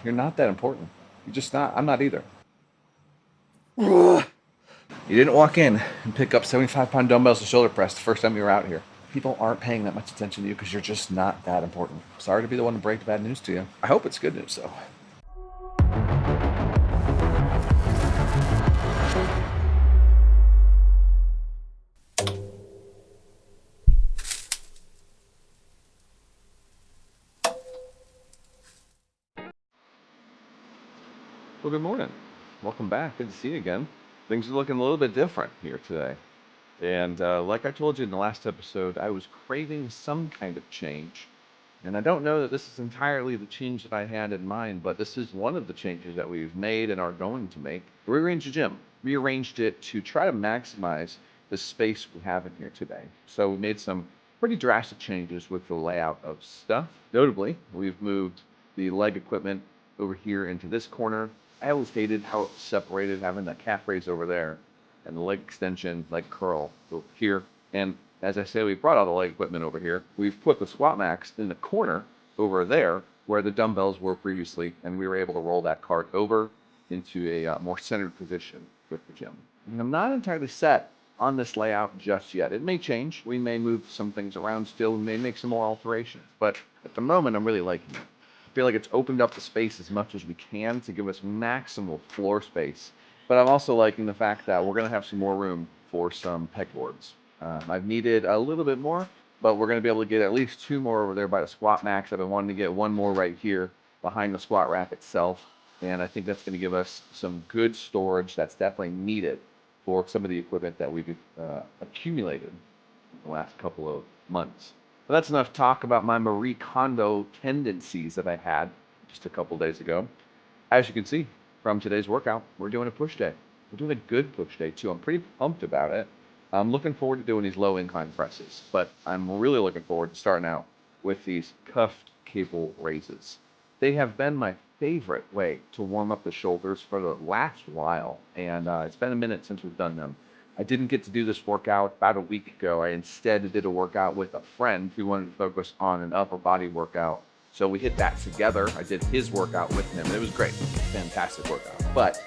You're not that important. You're just not. I'm not either. You didn't walk in and pick up 75-pound dumbbells and shoulder press the first time you were out here. People aren't paying that much attention to you because you're just not that important. Sorry to be the one to break the bad news to you. I hope it's good news, though. Well, good morning. Welcome back. Good to see you again. Things are looking a little bit different here today. And like I told you in the last episode, I was craving some kind of change. And I don't know that this is entirely the change that I had in mind, but this is one of the changes that we've made and are going to make. Rearranged the gym, rearranged it to try to maximize the space we have in here today. So we made some pretty drastic changes with the layout of stuff. Notably, we've moved the leg equipment over here into this corner. I always hated how it was separated, having that calf raise over there and the leg extension, leg curl over here. And as I say, we brought all the leg equipment over here. We've put the squat max in the corner over there where the dumbbells were previously, and we were able to roll that cart over into a more centered position with the gym. And I'm not entirely set on this layout just yet. It may change. We may move some things around still. We may make some more alterations. But at the moment, I'm really liking it. I feel like it's opened up the space as much as we can to give us maximal floor space. But I'm also liking the fact that we're going to have some more room for some pegboards. I've needed a little bit more, but we're going to be able to get at least 2 more over there by the squat max. I've been wanting to get 1 more right here behind the squat rack itself. And I think that's going to give us some good storage that's definitely needed for some of the equipment that we've accumulated in the last couple of months. But that's enough talk about my Marie Kondo tendencies that I had just a couple days ago. As you can see from today's workout, we're doing a push day. We're doing a good push day too. I'm pretty pumped about it. I'm looking forward to doing these low incline presses, but I'm really looking forward to starting out with these cuffed cable raises. They have been my favorite way to warm up the shoulders for the last while, and it's been a minute since we've done them. I didn't get to do this workout about a week ago. I instead did a workout with a friend who wanted to focus on an upper body workout. So we hit that together. I did his workout with him, and it was great. Fantastic workout. But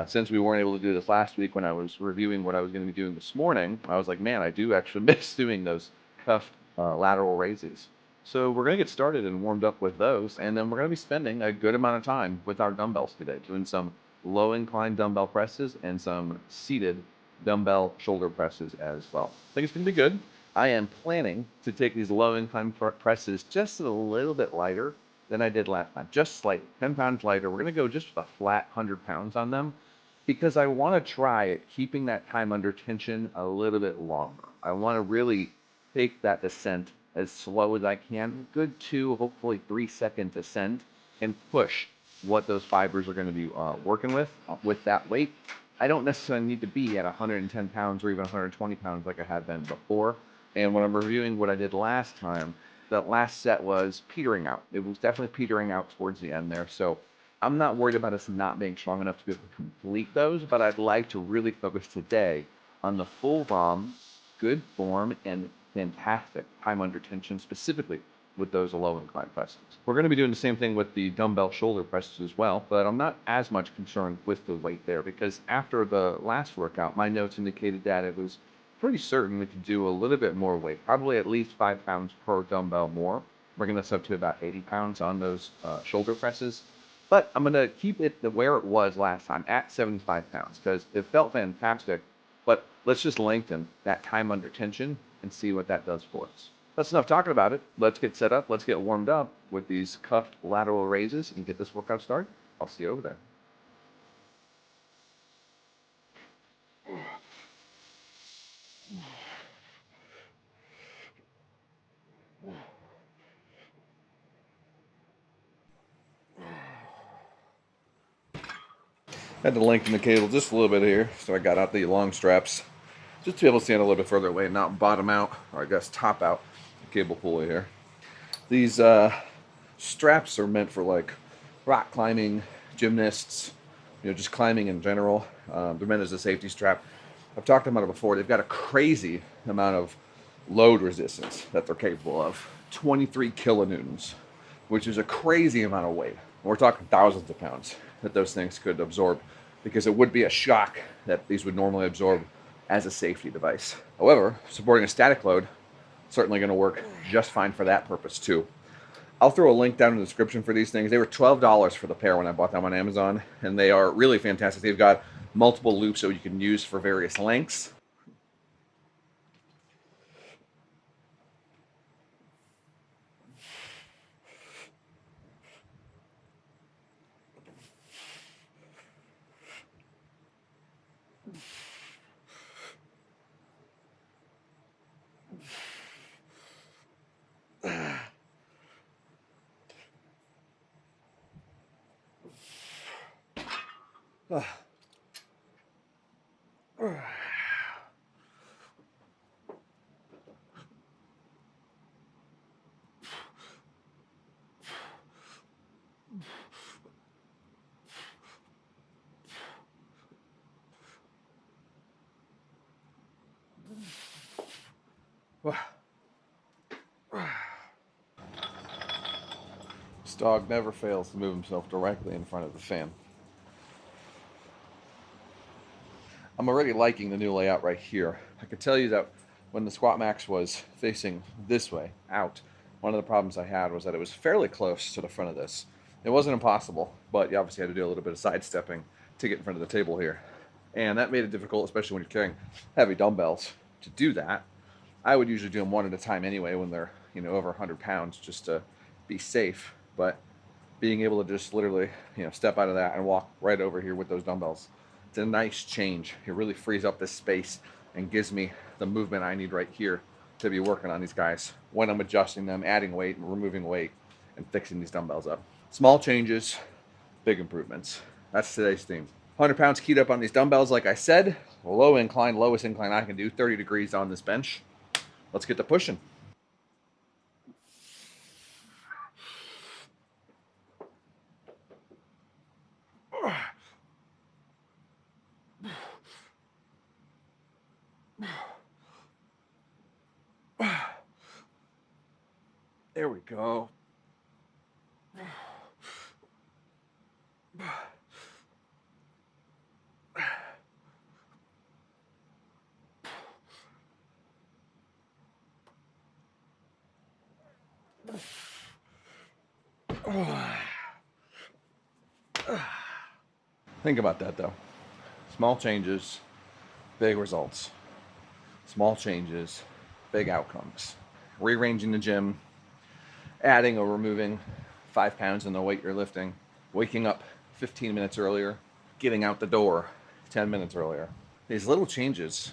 since we weren't able to do this last week when I was reviewing what I was going to be doing this morning, I was like, man, I do actually miss doing those cuffed lateral raises. So we're going to get started and warmed up with those, and then we're going to be spending a good amount of time with our dumbbells today, doing some low incline dumbbell presses and some seated dumbbell shoulder presses as well. I think it's going to be good. I am planning to take these low incline presses just a little bit lighter than I did last time. Just slightly, 10 pounds lighter. We're going to go just with a flat 100 pounds on them because I want to try keeping that time under tension a little bit longer. I want to really take that descent as slow as I can, good 2, hopefully 3-second descent, and push what those fibers are going to be working with that weight. I don't necessarily need to be at 110 pounds or even 120 pounds like I had been before. And when I'm reviewing what I did last time, that last set was petering out. It was definitely petering out towards the end there. So I'm not worried about us not being strong enough to be able to complete those, but I'd like to really focus today on the full ROM, good form, and fantastic time under tension, specifically with those low incline presses. We're going to be doing the same thing with the dumbbell shoulder presses as well, but I'm not as much concerned with the weight there because after the last workout, my notes indicated that it was pretty certain we could do a little bit more weight, probably at least 5 pounds per dumbbell more, bringing us up to about 80 pounds on those shoulder presses. But I'm going to keep it where it was last time at 75 pounds because it felt fantastic. But let's just lengthen that time under tension and see what that does for us. That's enough talking about it. Let's get set up. Let's get warmed up with these cuffed lateral raises and get this workout started. I'll see you over there. Had to lengthen the cable just a little bit here, so I got out the long straps just to be able to stand a little bit further away and not bottom out, or I guess top out the cable pulley here. These straps are meant for like rock climbing, gymnasts, just climbing in general. They're meant as a safety strap. I've talked about it before. They've got a crazy amount of load resistance that they're capable of. 23 kilonewtons, which is a crazy amount of weight. We're talking thousands of pounds that those things could absorb, because it would be a shock that these would normally absorb as a safety device. However, supporting a static load, certainly going to work just fine for that purpose too. I'll throw a link down in the description for these things. They were $12 for the pair when I bought them on Amazon, and they are really fantastic. They've got multiple loops that you can use for various lengths. This dog never fails to move himself directly in front of the fan. I'm already liking the new layout right here. I could tell you that when the Squat Max was facing this way, out, one of the problems I had was that it was fairly close to the front of this. It wasn't impossible, but you obviously had to do a little bit of sidestepping to get in front of the table here. And that made it difficult, especially when you're carrying heavy dumbbells. To do that, I would usually do them one at a time anyway when they're, over 100 pounds, just to be safe. But being able to just literally, step out of that and walk right over here with those dumbbells, it's a nice change. It really frees up this space and gives me the movement I need right here to be working on these guys when I'm adjusting them, adding weight and removing weight and fixing these dumbbells up. Small changes, big improvements. That's today's theme. 100 pounds keyed up on these dumbbells, like I said. Low incline, lowest incline I can do, 30 degrees on this bench. Let's get to pushing. There we go. Think about that though. Small changes, big results. Small changes, big outcomes. Rearranging the gym, adding or removing 5 pounds in the weight you're lifting, waking up 15 minutes earlier, getting out the door 10 minutes earlier. These little changes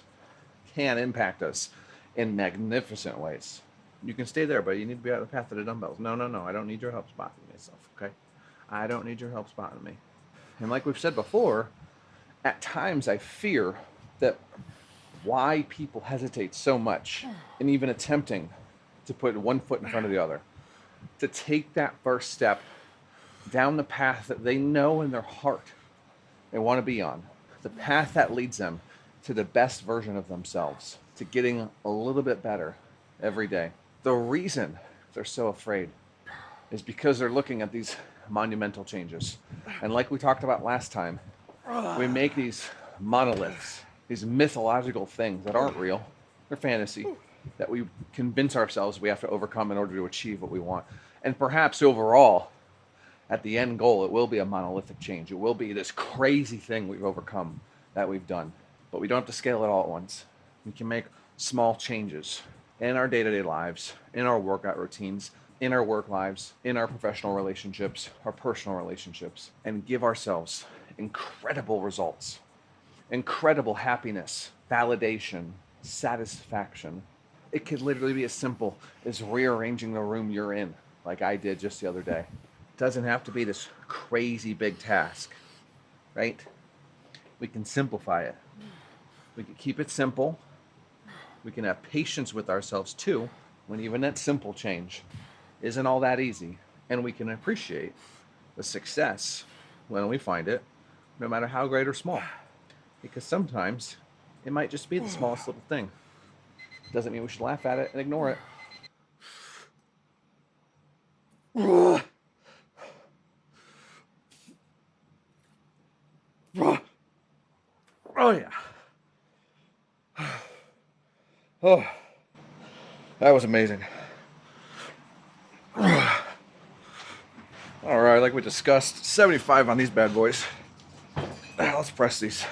can impact us in magnificent ways. You can stay there, but you need to be out of the path of the dumbbells. No. I don't need your help spotting myself, okay? I don't need your help spotting me. And like we've said before, at times I fear that why people hesitate so much in even attempting to put one foot in front of the other, to take that first step down the path that they know in their heart they want to be on, the path that leads them to the best version of themselves, to getting a little bit better every day. The reason they're so afraid is because they're looking at these monumental changes. And like we talked about last time, we make these monoliths, these mythological things that aren't real. They're fantasy that we convince ourselves we have to overcome in order to achieve what we want. And perhaps overall, at the end goal, it will be a monolithic change. It will be this crazy thing we've overcome that we've done. But we don't have to scale it all at once. We can make small changes in our day-to-day lives, in our workout routines, in our work lives, in our professional relationships, our personal relationships, and give ourselves incredible results, incredible happiness, validation, satisfaction. It could literally be as simple as rearranging the room you're in, like I did just the other day. It doesn't have to be this crazy big task, right? We can simplify it. We can keep it simple. We can have patience with ourselves too, when even that simple change isn't all that easy. And we can appreciate the success when we find it, no matter how great or small. Because sometimes it might just be the smallest little thing. Doesn't mean we should laugh at it and ignore it. Oh, yeah. Oh, that was amazing. All right, like we discussed, 75 on these bad boys. Let's press these.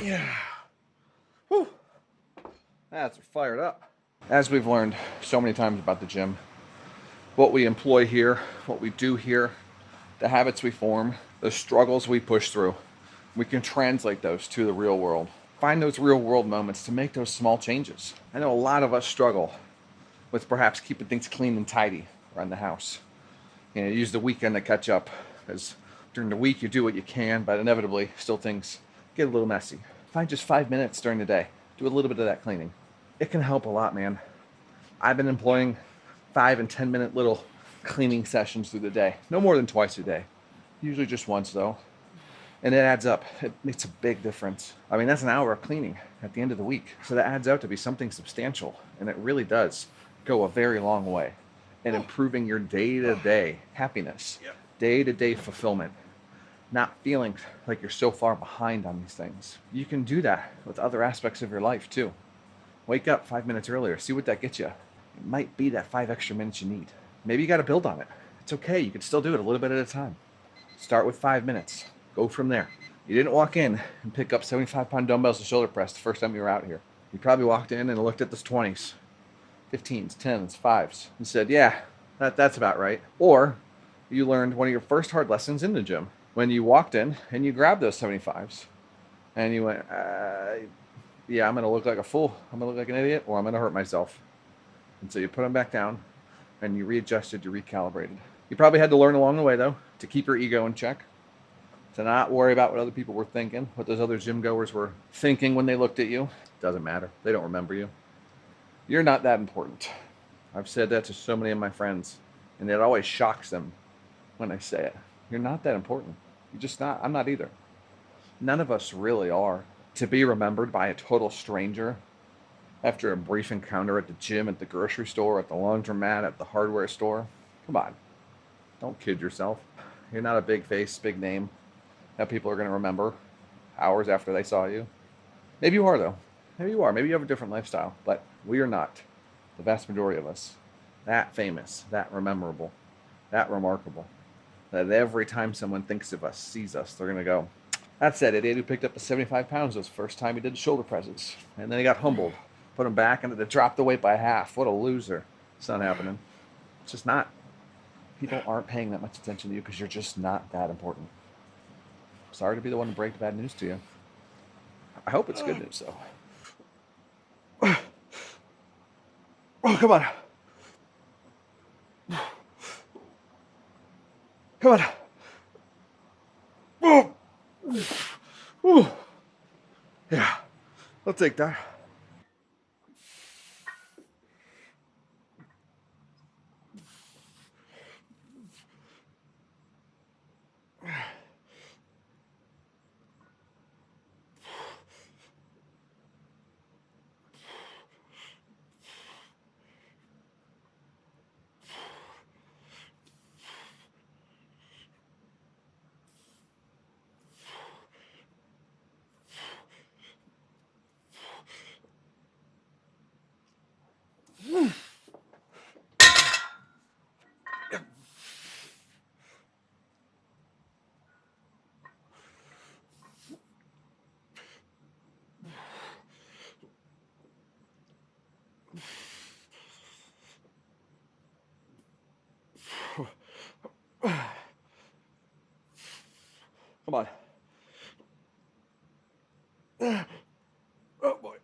Yeah. Whew. That's fired up. As we've learned so many times about the gym, what we employ here, what we do here, the habits we form, the struggles we push through, we can translate those to the real world. Find those real world moments to make those small changes. I know a lot of us struggle with perhaps keeping things clean and tidy around the house. You use the weekend to catch up, because during the week you do what you can, but inevitably still things get a little messy. Find just 5 minutes during the day. Do a little bit of that cleaning. It can help a lot, man. I've been employing 5 and 10 minute little cleaning sessions through the day. No more than twice a day. Usually just once though. And it adds up. It makes a big difference. I mean, that's an hour of cleaning at the end of the week. So that adds out to be something substantial. And it really does go a very long way in improving your day-to-day happiness, day-to-day fulfillment, not feeling like you're so far behind on these things. You can do that with other aspects of your life too. Wake up 5 minutes earlier. See what that gets you. It might be that 5 extra minutes you need. Maybe you got to build on it. It's okay. You can still do it a little bit at a time. Start with 5 minutes. Go from there. You didn't walk in and pick up 75-pound dumbbells and shoulder press the first time you were out here. You probably walked in and looked at those 20s, 15s, 10s, 5s, and said, yeah, that's about right. Or you learned one of your first hard lessons in the gym when you walked in and you grabbed those 75s and you went, yeah, I'm going to look like a fool. I'm going to look like an idiot, or I'm going to hurt myself. And so you put them back down and you readjusted, you recalibrated. You probably had to learn along the way, though, to keep your ego in check, to not worry about what other people were thinking, what those other gym goers were thinking when they looked at you. Doesn't matter. They don't remember you. You're not that important. I've said that to so many of my friends, and it always shocks them when I say it. You're not that important. You're just not. I'm not either. None of us really are. To be remembered by a total stranger after a brief encounter at the gym, at the grocery store, at the laundromat, at the hardware store. Come on. Don't kid yourself. You're not a big face, big name that people are going to remember hours after they saw you. Maybe you are, though. Maybe you are. Maybe you have a different lifestyle, but we are not. The vast majority of us. That famous, that memorable, that remarkable, that every time someone thinks of us, sees us, they're going to go, that's that idiot who picked up the 75 pounds this first time he did shoulder presses. And then he got humbled, put him back, and it dropped the weight by half. What a loser. It's not happening. It's just not. People aren't paying that much attention to you because you're just not that important. Sorry to be the one to break the bad news to you. I hope it's good news, though. Oh, come on. Come on. Oh. Ooh. Yeah, I'll take that. Come on. Oh, boy.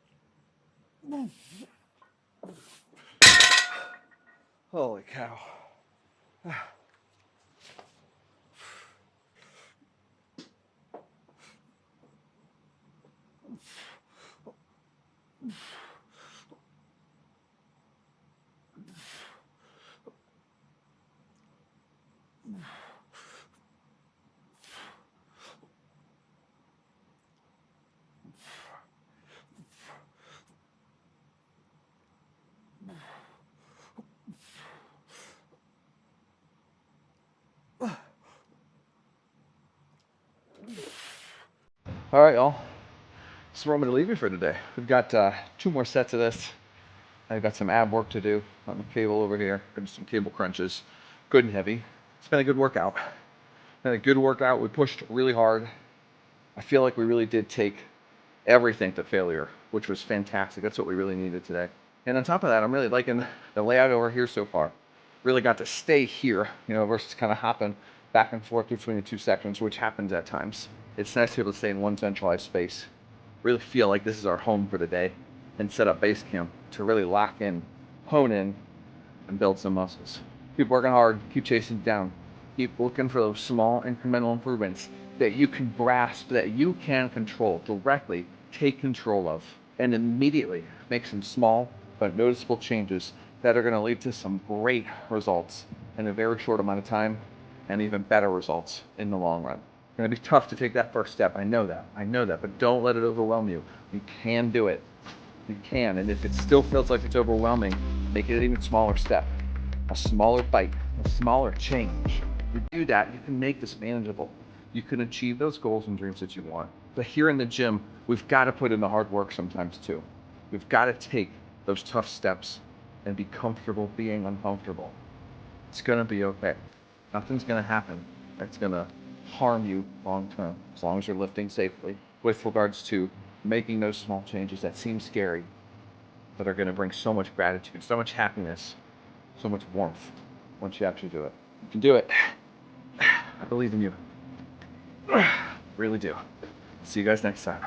Holy cow. All right, y'all. This is where I'm going to leave you for today. We've got 2 more sets of this. I've got some ab work to do on the cable over here. Gonna do some cable crunches, good and heavy. It's been a good workout. We pushed really hard. I feel like we really did take everything to failure, which was fantastic. That's what we really needed today. And on top of that, I'm really liking the layout over here so far. Really got to stay here, versus kind of hopping back and forth between the 2 sections, which happens at times. It's nice to be able to stay in one centralized space. Really feel like this is our home for the day and set up base camp to really lock in, hone in, and build some muscles. Keep working hard, keep chasing it down. Keep looking for those small incremental improvements that you can grasp, that you can control, directly take control of, and immediately make some small but noticeable changes that are going to lead to some great results in a very short amount of time and even better results in the long run. It's going to be tough to take that first step. I know that, but don't let it overwhelm you. You can do it. You can, and if it still feels like it's overwhelming, make it an even smaller step, a smaller bite, a smaller change. You do that, you can make this manageable. You can achieve those goals and dreams that you want. But here in the gym, we've got to put in the hard work sometimes too. We've got to take those tough steps and be comfortable being uncomfortable. It's going to be okay. Nothing's going to happen that's going to harm you long term, as long as you're lifting safely, with regards to making those small changes that seem scary, but are going to bring so much gratitude, so much happiness, so much warmth once you actually do it. You can do it. I believe in you. Really do. See you guys next time.